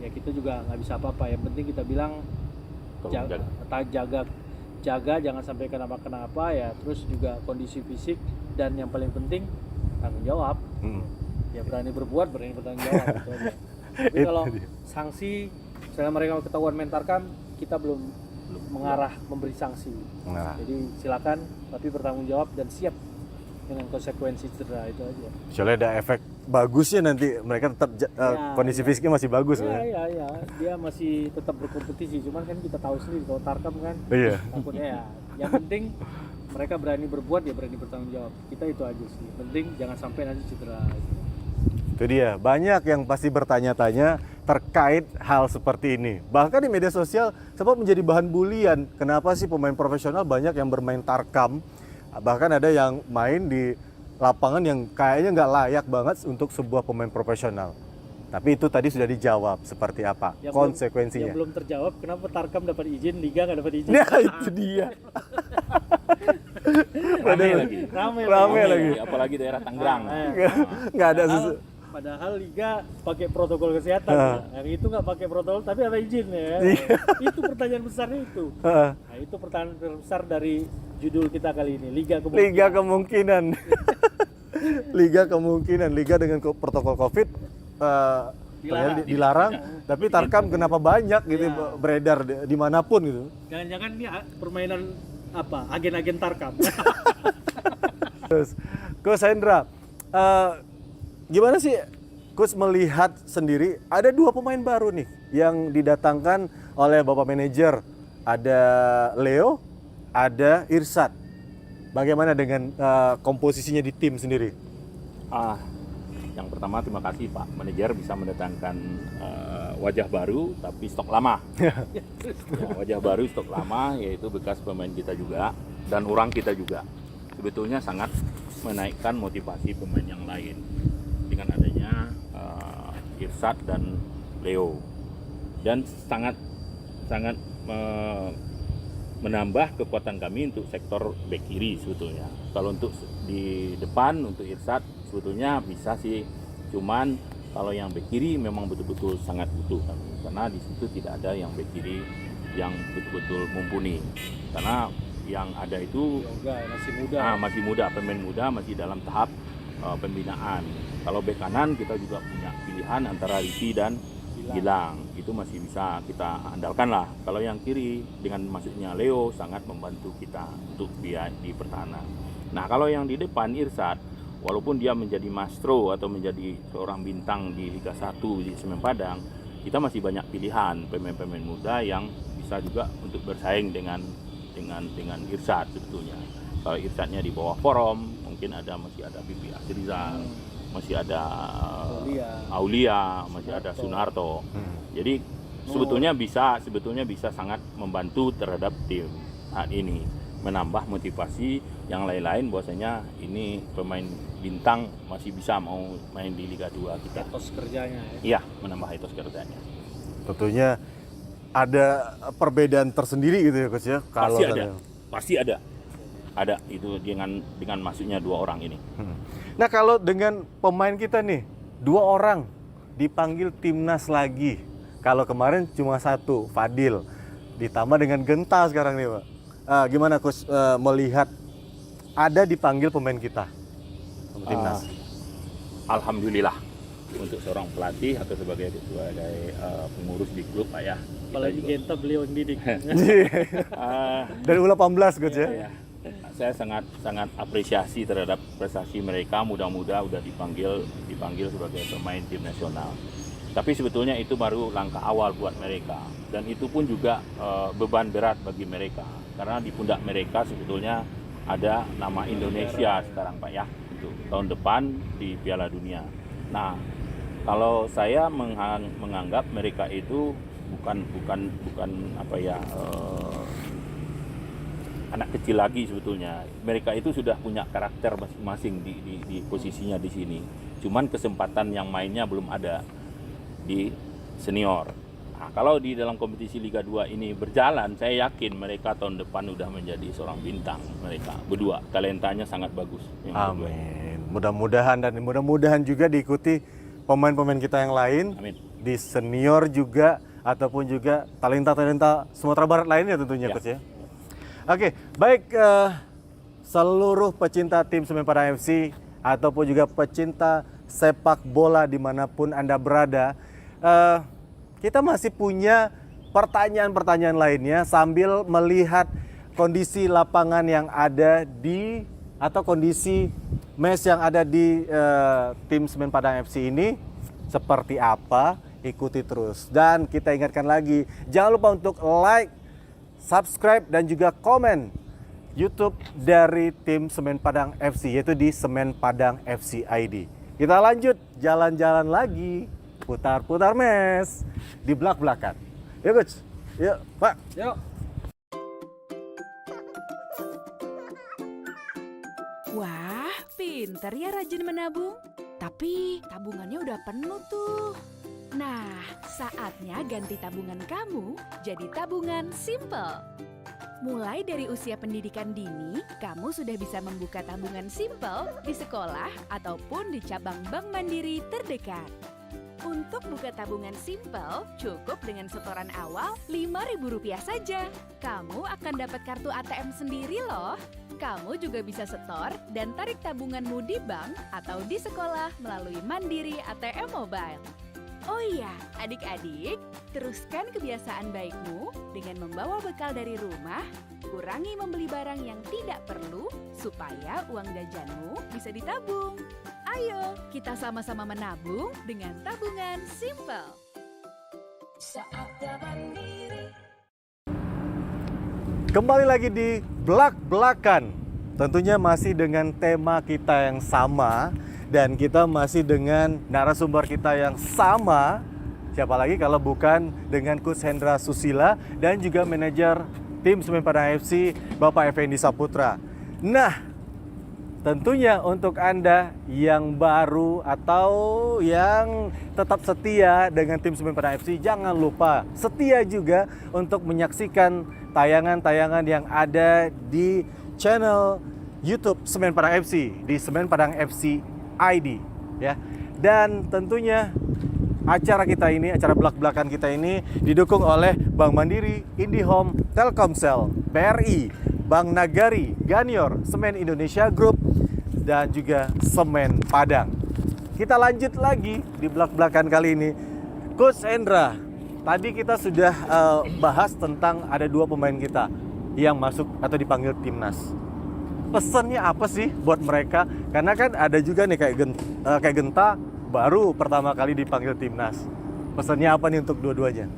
ya kita juga nggak bisa apa-apa. Yang penting kita bilang jaga jangan sampai kenapa-kenapa ya, terus juga kondisi fisik, dan yang paling penting tanggung jawab. Ya berani berbuat, berani bertanggung jawab gitu aja. Tapi kalau sanksi, misalnya mereka ketahuan main tarkam, kita belum mengarah memberi sanksi. Jadi silakan, tapi bertanggung jawab dan siap dengan konsekuensi cedera, itu aja. Soalnya ada efek bagusnya nanti, mereka tetap kondisi fisiknya masih bagus kan? Iya, dia masih tetap berkompetisi, cuman kan kita tahu sendiri kalau tarkam kan takutnya ya. Yang penting mereka berani berbuat, ya berani bertanggung jawab. Kita itu aja sih, penting jangan sampai nanti cedera. Itu dia, banyak yang pasti bertanya-tanya terkait hal seperti ini. Bahkan di media sosial sempat menjadi bahan bulian. Kenapa sih pemain profesional banyak yang bermain tarkam? Bahkan ada yang main di lapangan yang kayaknya nggak layak banget untuk sebuah pemain profesional. Tapi itu tadi sudah dijawab seperti apa konsekuensinya. Yang belum terjawab, kenapa tarkam dapat izin, liga nggak dapat izin? Ya itu dia. Rame lagi. Apalagi daerah Tangerang. Nggak ada sesuatu. Padahal liga pakai protokol kesehatan, yang itu nggak pakai protokol tapi ada izin ya. Itu pertanyaan besarnya itu. Nah, itu pertanyaan besar dari judul kita kali ini, Liga Kemungkinan. Liga dengan protokol COVID Padahal dilarang, tapi Tarkam kenapa banyak gitu beredar dimanapun gitu. Jangan-jangan ini permainan apa? Agen-agen Tarkam. Terus, Coach Hendra, gimana sih Coach melihat sendiri ada 2 pemain baru nih yang didatangkan oleh Bapak Manajer, ada Leo, ada Irsad. Bagaimana dengan komposisinya di tim sendiri? Yang pertama terima kasih Pak Manajer bisa mendatangkan wajah baru tapi stok lama. Ya, wajah baru stok lama yaitu bekas pemain kita juga dan orang kita juga. Sebetulnya sangat menaikkan motivasi pemain yang lain dengan adanya Irsad dan Leo, dan sangat menambah kekuatan kami untuk sektor bek kiri sebetulnya. Kalau untuk di depan untuk Irsad sebetulnya bisa sih, cuman kalau yang bek kiri memang betul-betul sangat butuh kami karena di situ tidak ada yang bek kiri yang betul-betul mumpuni karena yang ada itu masih muda, pemain muda masih dalam tahap pembinaan. Kalau bek kanan kita juga punya pilihan antara Riti dan Gilang, itu masih bisa kita andalkan lah. Kalau yang kiri dengan masuknya Leo sangat membantu kita untuk dia di pertahanan. Nah kalau yang di depan Irsad, walaupun dia menjadi maestro atau menjadi seorang bintang di Liga 1 di Semen Padang, kita masih banyak pilihan pemain-pemain muda yang bisa juga untuk bersaing dengan Irsad sebetulnya. Kalau Irsadnya di bawah Forum, mungkin masih ada Bibi Asrizal, masih ada Aulia, masih ada Sunarto. Jadi sebetulnya bisa sangat membantu terhadap tim saat ini, menambah motivasi yang lain-lain bahwasanya ini pemain bintang masih bisa mau main di Liga 2 kita. Etos kerjanya ya. Iya, menambah etos kerjanya. Tentunya ada perbedaan tersendiri gitu ya Coach ya. Pasti ada. Ada itu dengan masuknya 2 orang ini. Nah kalau dengan pemain kita nih 2 orang dipanggil timnas lagi. Kalau kemarin cuma 1, Fadil, ditambah dengan Genta sekarang nih Pak. Gimana Coach melihat ada dipanggil pemain kita sama timnas? Alhamdulillah untuk seorang pelatih atau sebagai pengurus di klub Pak ya. Apalagi Genta beliau yang didik. Dari U18 Coach ya. Ya. Saya sangat apresiasi terhadap prestasi mereka, muda-muda udah dipanggil sebagai pemain tim nasional. Tapi sebetulnya itu baru langkah awal buat mereka, dan itu pun juga beban berat bagi mereka karena di pundak mereka sebetulnya ada nama Indonesia sekarang Pak ya untuk tahun depan di Piala Dunia. Nah, kalau saya menganggap mereka itu bukan anak kecil lagi sebetulnya. Mereka itu sudah punya karakter masing-masing di posisinya di sini. Cuman kesempatan yang mainnya belum ada di senior. Nah, kalau di dalam kompetisi Liga 2 ini berjalan, saya yakin mereka tahun depan udah menjadi seorang bintang. Mereka berdua talentanya sangat bagus. Amin. Mudah-mudahan juga diikuti pemain-pemain kita yang lain. Amin. Di senior juga ataupun juga talenta-talenta Sumatera Barat lainnya tentunya Coach ya. Oke, baik seluruh pecinta tim Semen Padang FC ataupun juga pecinta sepak bola dimanapun Anda berada, kita masih punya pertanyaan-pertanyaan lainnya sambil melihat kondisi lapangan yang ada atau kondisi match yang ada di tim Semen Padang FC ini seperti apa, ikuti terus. Dan kita ingatkan lagi, jangan lupa untuk like, subscribe dan juga komen YouTube dari tim Semen Padang FC, yaitu di Semen Padang FC ID. Kita lanjut jalan-jalan lagi, putar-putar mes di belak-belakan. Yuk Coach, yuk Pak. Yuk. Wah, pinter ya rajin menabung. Tapi tabungannya udah penuh tuh. Nah, saatnya ganti tabungan kamu jadi tabungan simple. Mulai dari usia pendidikan dini, kamu sudah bisa membuka tabungan simple di sekolah ataupun di cabang Bank Mandiri terdekat. Untuk buka tabungan simple, cukup dengan setoran awal Rp5.000 saja. Kamu akan dapat kartu ATM sendiri loh. Kamu juga bisa setor dan tarik tabunganmu di bank atau di sekolah melalui Mandiri ATM Mobile. Oh iya, adik-adik, teruskan kebiasaan baikmu dengan membawa bekal dari rumah, kurangi membeli barang yang tidak perlu, supaya uang jajanmu bisa ditabung. Ayo, kita sama-sama menabung dengan tabungan Simple. Saatnya mandiri. Kembali lagi di Blak-Blakan. Tentunya masih dengan tema kita yang sama. Dan kita masih dengan narasumber kita yang sama. Siapa lagi kalau bukan dengan Coach Hendra Susila dan juga manajer tim Semen Padang FC, Bapak Effendi Saputra. Nah, tentunya untuk Anda yang baru atau yang tetap setia dengan tim Semen Padang FC, jangan lupa setia juga untuk menyaksikan tayangan-tayangan yang ada di channel YouTube Semen Padang FC, di Semen Padang FC ID ya. Dan tentunya acara kita ini, acara Blak-Blakan kita ini didukung oleh Bank Mandiri, IndiHome, Telkomsel, BRI, Bank Nagari, Ganior, Semen Indonesia Group, dan juga Semen Padang. Kita lanjut lagi di Blak-Blakan kali ini. Coach Hendra, tadi kita sudah bahas tentang ada 2 pemain kita yang masuk atau dipanggil timnas. Pesannya apa sih buat mereka? Karena kan ada juga nih kayak Genta baru pertama kali dipanggil timnas. Pesannya apa nih untuk dua-duanya?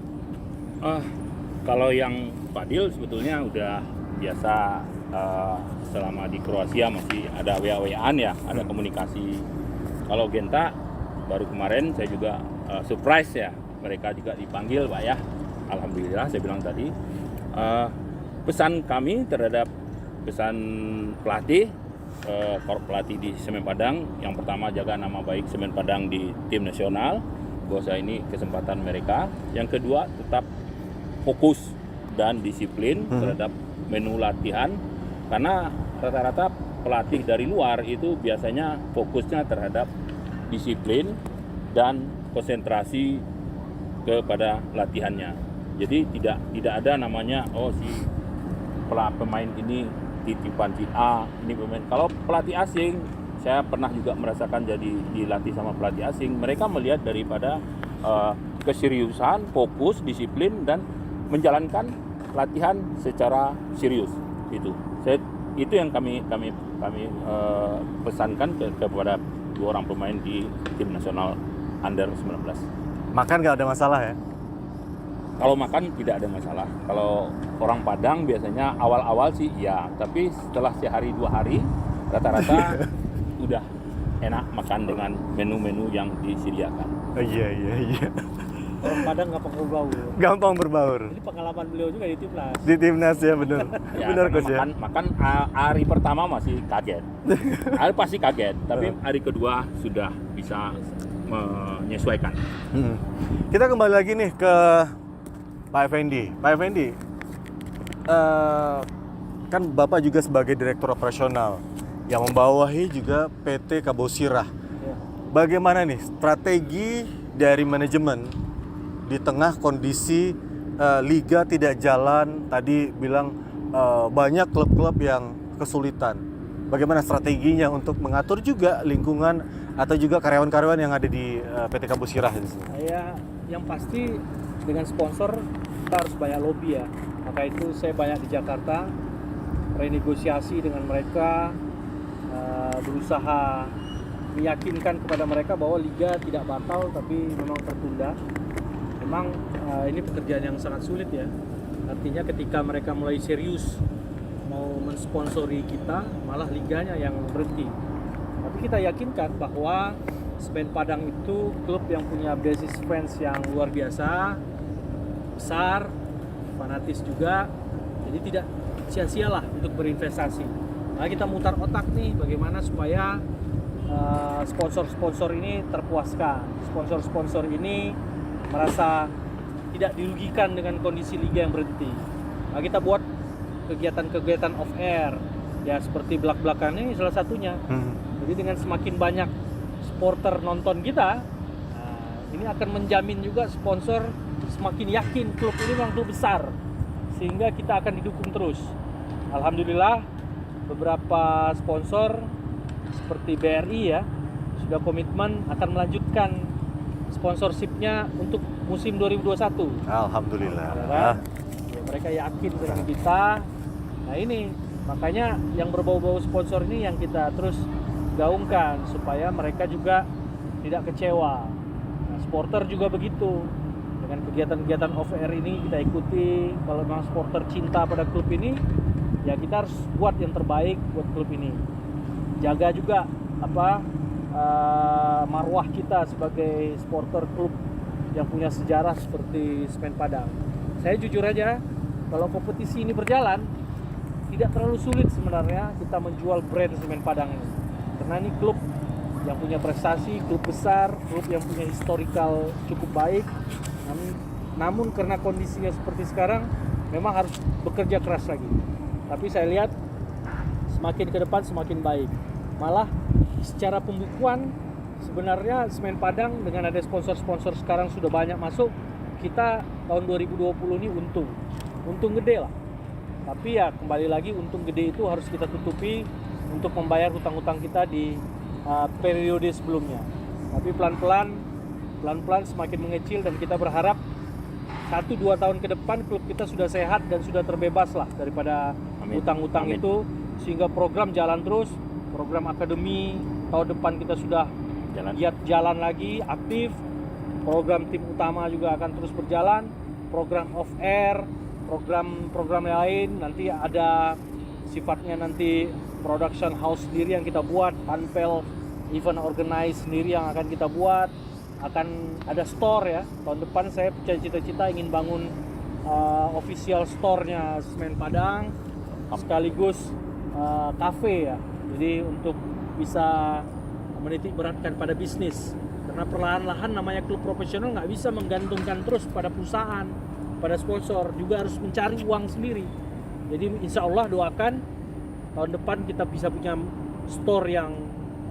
Kalau yang Fadil sebetulnya udah biasa, selama di Kroasia masih ada WA-WA-an ya, ada komunikasi. Kalau Genta baru kemarin saya juga surprise ya, mereka juga dipanggil Pak ya. Alhamdulillah saya bilang tadi. Pesan kami terhadap pesan pelatih, pelatih di Semen Padang, yang pertama jaga nama baik Semen Padang di tim nasional, bahwa ini kesempatan mereka. Yang kedua tetap fokus dan disiplin terhadap menu latihan, karena rata-rata pelatih dari luar itu biasanya fokusnya terhadap disiplin dan konsentrasi kepada latihannya. Jadi tidak ada namanya si pemain ini titipan si A, ini pemain. Kalau pelatih asing, saya pernah juga merasakan jadi dilatih sama pelatih asing, mereka melihat daripada keseriusan, fokus, disiplin, dan menjalankan latihan secara serius. Itu yang kami pesankan kepada 2 orang pemain di tim nasional under 19. Makan nggak ada masalah ya? Kalau makan tidak ada masalah. Kalau orang Padang biasanya awal-awal sih iya, tapi setelah sehari 2 hari rata-rata udah enak makan dengan menu-menu yang disediakan. Iya. Orang Padang gampang berbaur. Gampang berbaur. Ini pengalaman beliau juga di timnas. Di timnas ya, benar. Ya, Benar karena Coach ya. makan hari pertama masih kaget. Hari pasti kaget, tapi hari kedua sudah bisa menyesuaikan. Kita kembali lagi nih ke Pak Effendi. Pak Effendi, kan Bapak juga sebagai Direktur Operasional yang membawahi juga PT Kabosirah. Bagaimana nih strategi dari manajemen di tengah kondisi liga tidak jalan? Tadi bilang banyak klub-klub yang kesulitan. Bagaimana strateginya untuk mengatur juga lingkungan atau juga karyawan-karyawan yang ada di PT Kabosirah di sini? Yang pasti dengan sponsor kita harus banyak lobby ya. Maka itu saya banyak di Jakarta renegosiasi dengan mereka, berusaha meyakinkan kepada mereka bahwa liga tidak batal tapi memang tertunda. Memang ini pekerjaan yang sangat sulit ya. Artinya ketika mereka mulai serius mau mensponsori kita, malah liganya yang berhenti. Tapi kita yakinkan bahwa Semen Padang itu klub yang punya basis fans yang luar biasa, besar, fanatis juga. Jadi tidak sia-sialah untuk berinvestasi. Nah, kita mutar otak nih bagaimana supaya sponsor-sponsor ini terpuaskan. Sponsor-sponsor ini merasa tidak dirugikan dengan kondisi liga yang berhenti. Nah, kita buat kegiatan-kegiatan off air ya, seperti Blak-Blakan ini salah satunya. Jadi dengan semakin banyak supporter nonton kita, ini akan menjamin juga sponsor semakin yakin klub ini memang klub besar, sehingga kita akan didukung terus. Alhamdulillah beberapa sponsor seperti BRI ya sudah komitmen akan melanjutkan sponsorshipnya untuk musim 2021. Alhamdulillah. Ya kan? Ya, mereka yakin dengan kita. Nah ini makanya yang berbau-bau sponsor ini yang kita terus gaungkan supaya mereka juga tidak kecewa. Nah, supporter juga begitu. Dengan kegiatan-kegiatan off-air ini kita ikuti. Kalau memang supporter cinta pada klub ini, ya kita harus buat yang terbaik buat klub ini. Jaga juga marwah kita sebagai supporter klub yang punya sejarah seperti Semen Padang. Saya jujur aja, kalau kompetisi ini berjalan, tidak terlalu sulit sebenarnya kita menjual brand Semen Padang ini. Karena ini klub yang punya prestasi, klub besar, klub yang punya historical cukup baik. Namun karena kondisinya seperti sekarang, memang harus bekerja keras lagi. Tapi saya lihat semakin ke depan semakin baik. Malah secara pembukuan sebenarnya Semen Padang dengan ada sponsor-sponsor sekarang sudah banyak masuk, kita tahun 2020 ini untung gede lah. Tapi ya kembali lagi untung gede itu harus kita tutupi untuk membayar hutang-hutang kita di periode sebelumnya. Tapi pelan-pelan semakin mengecil dan kita berharap 1-2 tahun ke depan klub kita sudah sehat dan sudah terbebas lah daripada hutang-hutang itu, sehingga program jalan terus. Program akademi tahun depan kita sudah giat jalan lagi, aktif. Program tim utama juga akan terus berjalan. Program off air, program lain nanti ada sifatnya nanti production house sendiri yang kita buat, panpel event organize sendiri yang akan kita buat. Akan ada store ya. Tahun depan saya punya cita-cita ingin bangun official store-nya Semen Padang sekaligus cafe ya. Jadi untuk bisa menitik beratkan pada bisnis, karena perlahan-lahan namanya klub profesional nggak bisa menggantungkan terus pada perusahaan, pada sponsor, juga harus mencari uang sendiri. Jadi insya Allah doakan tahun depan kita bisa punya store yang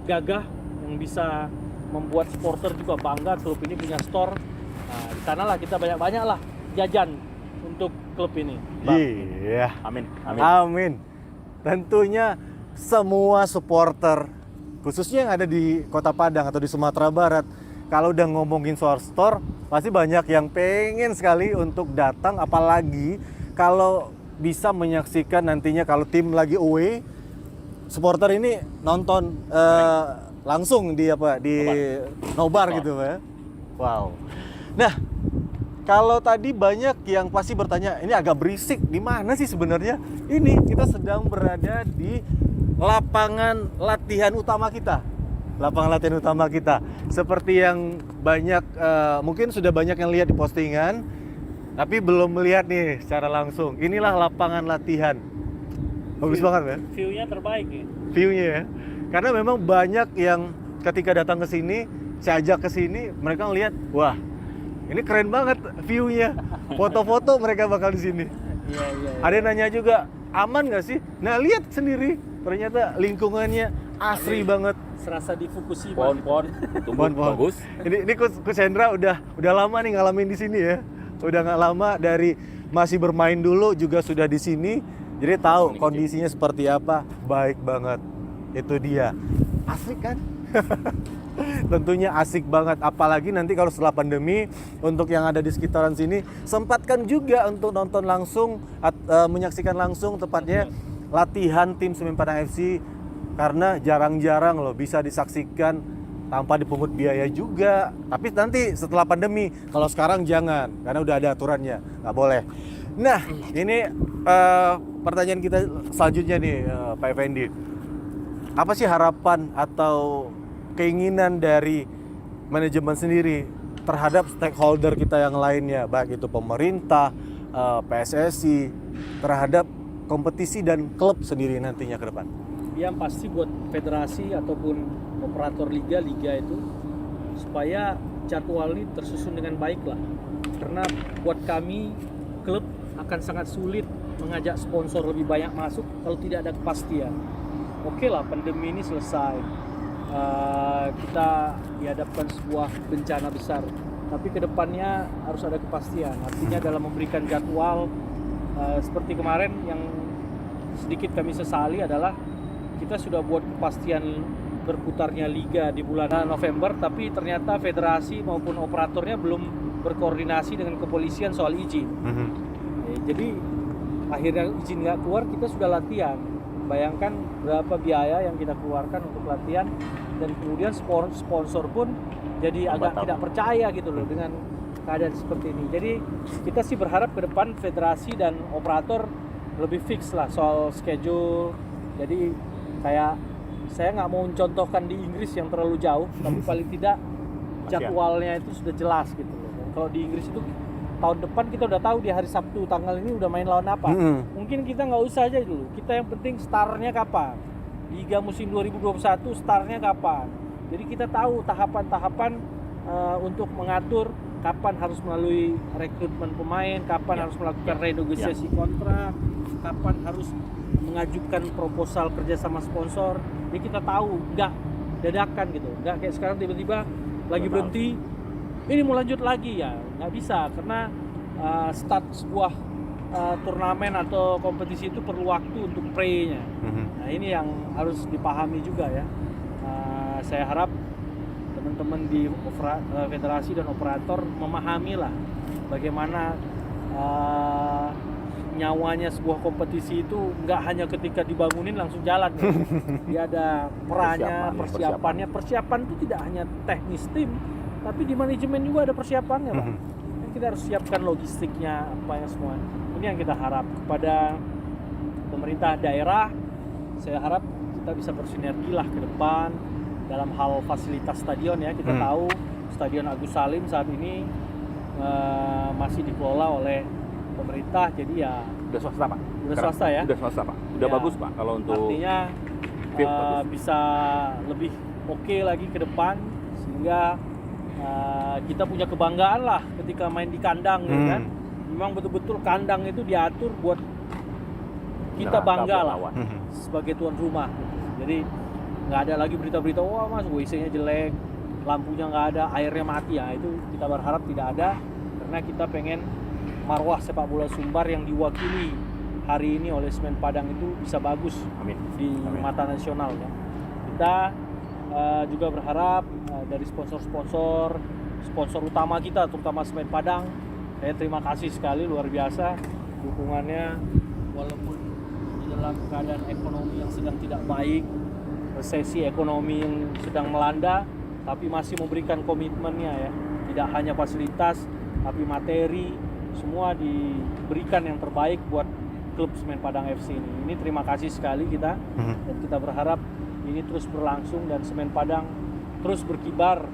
gagah, yang bisa membuat supporter juga bangga klub ini punya store. Nah di sanalah kita banyak-banyak lah jajan untuk klub ini, Bang. Iya. Amin. Amin. Tentunya semua supporter, khususnya yang ada di Kota Padang atau di Sumatera Barat, kalau udah ngomongin soal store, pasti banyak yang pengen sekali untuk datang, apalagi kalau bisa menyaksikan nantinya kalau tim lagi away, supporter ini nonton langsung di nobar gitu ya. Wow. Nah, kalau tadi banyak yang pasti bertanya, ini agak berisik, di mana sih sebenarnya? Ini kita sedang berada di lapangan latihan utama kita. Lapangan latihan utama kita. Seperti yang banyak, mungkin sudah banyak yang lihat di postingan, tapi belum melihat nih secara langsung. Inilah lapangan latihan. Bagus banget ya? View-nya terbaik nih. View-nya ya. Karena memang banyak yang ketika datang ke sini, saya ajak ke sini, mereka ngelihat, wah, ini keren banget view-nya. Foto-foto mereka bakal di sini. Iya. Ada yang nanya juga, aman nggak sih? Nah, lihat sendiri, ternyata lingkungannya asri banget. Serasa di Fukushima. Pohon-pohon tumbuh Pohon-pohon. bagus. Ini Coach Hendra udah lama nih ngalamin di sini ya. Udah nggak lama, dari masih bermain dulu juga sudah di sini. Jadi tahu kondisinya seperti apa. Baik banget. Itu dia. Asik kan? Tentunya asik banget, apalagi nanti kalau setelah pandemi, untuk yang ada di sekitaran sini, sempatkan juga untuk nonton langsung, menyaksikan langsung tepatnya latihan tim Semen Padang FC, karena jarang-jarang loh bisa disaksikan tanpa dipungut biaya juga. Tapi nanti setelah pandemi, kalau sekarang jangan, karena udah ada aturannya, nggak boleh. Nah, ini pertanyaan kita selanjutnya nih, Pak Effendi. Apa sih harapan atau keinginan dari manajemen sendiri terhadap stakeholder kita yang lainnya, baik itu pemerintah, PSSI, terhadap kompetisi dan klub sendiri nantinya ke depan? Yang pasti buat federasi ataupun operator liga itu supaya jadwal ini tersusun dengan baik lah. Karena buat kami klub akan sangat sulit mengajak sponsor lebih banyak masuk kalau tidak ada kepastian. Oke lah, pandemi ini selesai, kita dihadapkan sebuah bencana besar, tapi kedepannya harus ada kepastian. Artinya dalam memberikan jadwal, seperti kemarin yang sedikit kami sesali adalah kita sudah buat kepastian berputarnya liga di bulan November, tapi ternyata federasi maupun operatornya belum berkoordinasi dengan kepolisian soal izin. Jadi akhirnya izin nggak keluar, kita sudah latihan. Bayangkan berapa biaya yang kita keluarkan untuk latihan, dan kemudian sponsor pun jadi agak tidak percaya gitu loh dengan keadaan seperti ini. Jadi kita sih berharap ke depan federasi dan operator lebih fix lah soal schedule. Jadi kayak saya nggak mau mencontohkan di Inggris yang terlalu jauh, tapi paling tidak jadwalnya itu sudah jelas gitu loh. Dan kalau di Inggris itu tahun depan kita udah tahu di hari Sabtu tanggal ini udah main lawan apa. Mungkin kita nggak usah aja dulu. Kita yang penting startnya kapan. Liga musim 2021 startnya kapan. Jadi kita tahu tahapan-tahapan untuk mengatur kapan harus melalui rekrutmen pemain, kapan harus melakukan renegosiasi kontrak, kapan harus mengajukan proposal kerja sama sponsor. Jadi kita tahu, nggak dadakan gitu, nggak kayak sekarang tiba-tiba lagi berhenti, ini mau lanjut lagi ya, nggak bisa karena start sebuah turnamen atau kompetisi itu perlu waktu untuk pre-nya. Nah ini yang harus dipahami juga ya. Saya harap teman-teman di federasi dan operator memahami lah bagaimana nyawanya sebuah kompetisi itu nggak hanya ketika dibangunin langsung jalan ya. Dia ada perannya, persiapan itu tidak hanya teknis tim, tapi di manajemen juga ada persiapannya Pak. Dan kita harus siapkan logistiknya apa yang semua. Ini yang kita harap kepada pemerintah daerah. Saya harap kita bisa bersinergi lah ke depan dalam hal fasilitas stadion ya. Kita tahu Stadion Agus Salim saat ini masih dikelola oleh pemerintah, jadi ya Udah swasta Pak. Udah swasta ya. Udah swasta Pak. Udah Ya, bagus Pak kalau untuk artinya bagus. bisa lebih oke lagi ke depan sehingga kita punya kebanggaan lah ketika main di kandang gitu kan. Memang betul-betul kandang itu diatur buat kita bangga lah sebagai tuan rumah gitu. Jadi nggak ada lagi berita-berita wah mas WC-nya jelek, lampunya nggak ada, airnya mati ya. Itu kita berharap tidak ada karena kita pengen marwah sepak bola Sumbar yang diwakili hari ini oleh Semen Padang itu bisa bagus di mata nasional ya. Kita juga berharap dari sponsor utama kita terutama Semen Padang, saya terima kasih sekali luar biasa dukungannya walaupun di dalam keadaan ekonomi yang sedang tidak baik, resesi ekonomi yang sedang melanda, tapi masih memberikan komitmennya ya. Tidak hanya fasilitas tapi materi, semua diberikan yang terbaik buat klub Semen Padang FC ini. Ini terima kasih sekali kita dan kita berharap ini terus berlangsung dan Semen Padang terus berkibar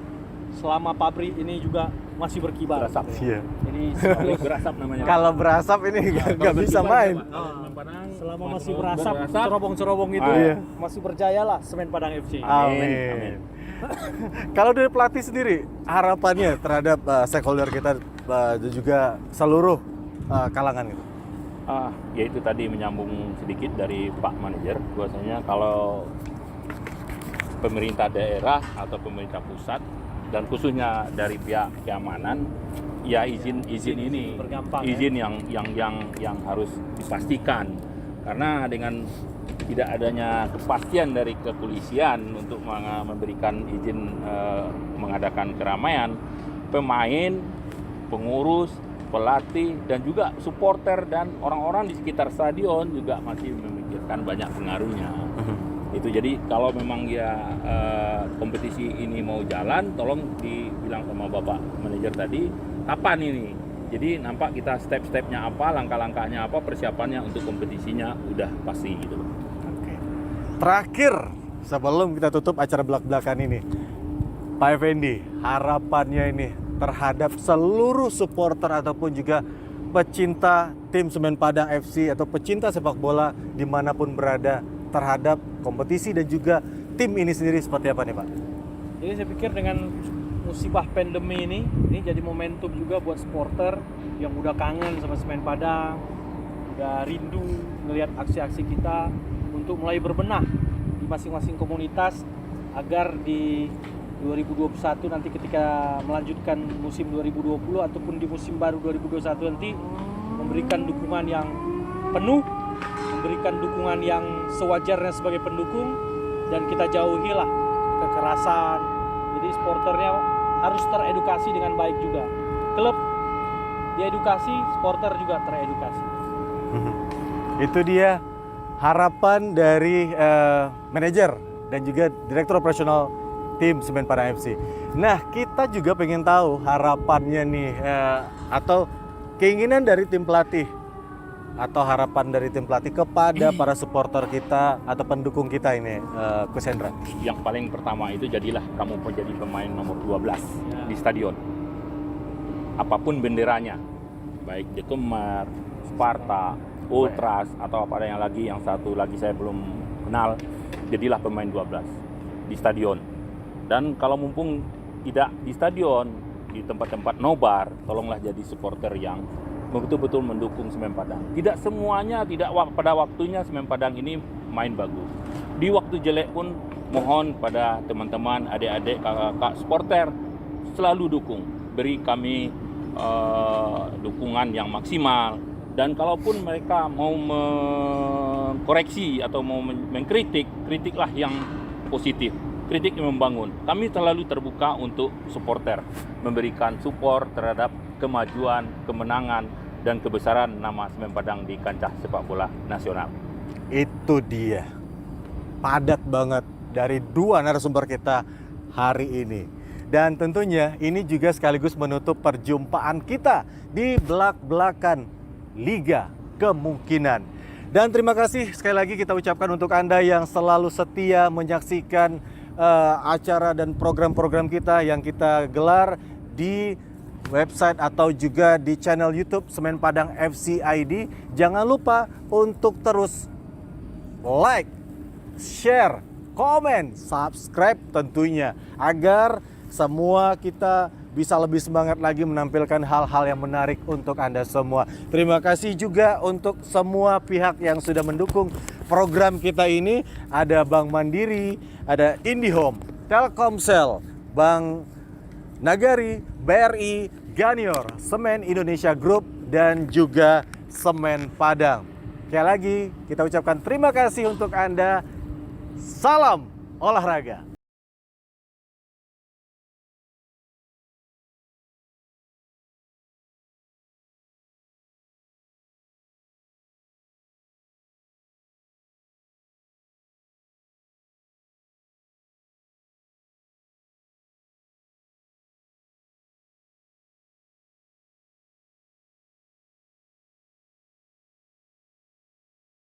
selama pabrik ini juga masih berkibar. Berasap. Iya. Jadi berasap namanya. Kalau berasap ini nggak bisa main. selama masih berasap cerobong-cerobong itu masih berjayalah Semen Padang FC. Amin. Kalau dari pelatih sendiri harapannya terhadap stakeholder kita dan juga seluruh kalangan itu. Yaitu tadi menyambung sedikit dari Pak Manajer, bahwasanya kalau pemerintah daerah atau pemerintah pusat dan khususnya dari pihak keamanan, ya izin ini izin yang harus dipastikan, karena dengan tidak adanya kepastian dari kepolisian untuk memberikan izin mengadakan keramaian, pemain, pengurus, pelatih dan juga supporter dan orang-orang di sekitar stadion juga masih memikirkan banyak pengaruhnya. Itu jadi kalau memang ya kompetisi ini mau jalan, tolong dibilang sama Bapak Manajer tadi kapan ini. Jadi nampak kita step-stepnya apa, langkah-langkahnya apa, persiapannya untuk kompetisinya udah pasti gitu. Oke. Terakhir sebelum kita tutup acara belak-belakan ini, Pak Effendi, harapannya ini terhadap seluruh supporter ataupun juga pecinta tim Semen Padang FC atau pecinta sepak bola dimanapun berada terhadap kompetisi dan juga tim ini sendiri seperti apa nih Pak? Jadi saya pikir dengan musibah pandemi ini jadi momentum juga buat supporter yang udah kangen sama Semen Padang, udah rindu melihat aksi-aksi kita untuk mulai berbenah di masing-masing komunitas agar di 2021 nanti ketika melanjutkan musim 2020 ataupun di musim baru 2021 nanti memberikan dukungan yang penuh, memberikan dukungan yang sewajarnya sebagai pendukung, dan kita jauhilah kekerasan. Jadi supporternya harus teredukasi dengan baik juga. Klub diedukasi, supporter juga teredukasi. Itu dia harapan dari manajer dan juga direktur operasional tim Semen Padang FC. Nah, kita juga pengen tahu harapannya nih atau keinginan dari tim pelatih atau harapan dari tim pelatih kepada para supporter kita atau pendukung kita ini, Coach Hendra. Yang paling pertama itu jadilah kamu menjadi pemain nomor 12 di stadion. Apapun benderanya, baik The Kemar, Sparta, Ultras atau apa yang lagi, yang satu lagi saya belum kenal, jadilah pemain 12 di stadion. Dan kalau mumpung tidak di stadion, di tempat-tempat nobar, tolonglah jadi supporter yang betul-betul mendukung Semen Padang. Tidak semuanya, tidak pada waktunya Semen Padang ini main bagus. Di waktu jelek pun mohon pada teman-teman, adik-adik, kakak-kakak supporter selalu dukung. Beri kami dukungan yang maksimal. Dan kalaupun mereka mau mengkoreksi atau mau mengkritik, kritiklah yang positif. Kritik yang membangun. Kami selalu terbuka untuk supporter, memberikan support terhadap kemajuan, kemenangan, dan kebesaran nama Semen Padang di kancah sepak bola nasional. Itu dia. Padat banget dari dua narasumber kita hari ini. Dan tentunya ini juga sekaligus menutup perjumpaan kita di belak-belakan Liga Kemungkinan. Dan terima kasih sekali lagi kita ucapkan untuk Anda yang selalu setia menyaksikan acara dan program-program kita yang kita gelar di website atau juga di channel YouTube Semen Padang FC ID. Jangan lupa untuk terus like, share, komen, subscribe tentunya agar semua kita bisa lebih semangat lagi menampilkan hal-hal yang menarik untuk Anda semua. Terima kasih juga untuk semua pihak yang sudah mendukung program kita ini. Ada Bank Mandiri, ada IndiHome, Telkomsel, Bank Nagari, BRI, Ganior, Semen Indonesia Group, dan juga Semen Padang. Sekali lagi kita ucapkan terima kasih untuk Anda. Salam olahraga.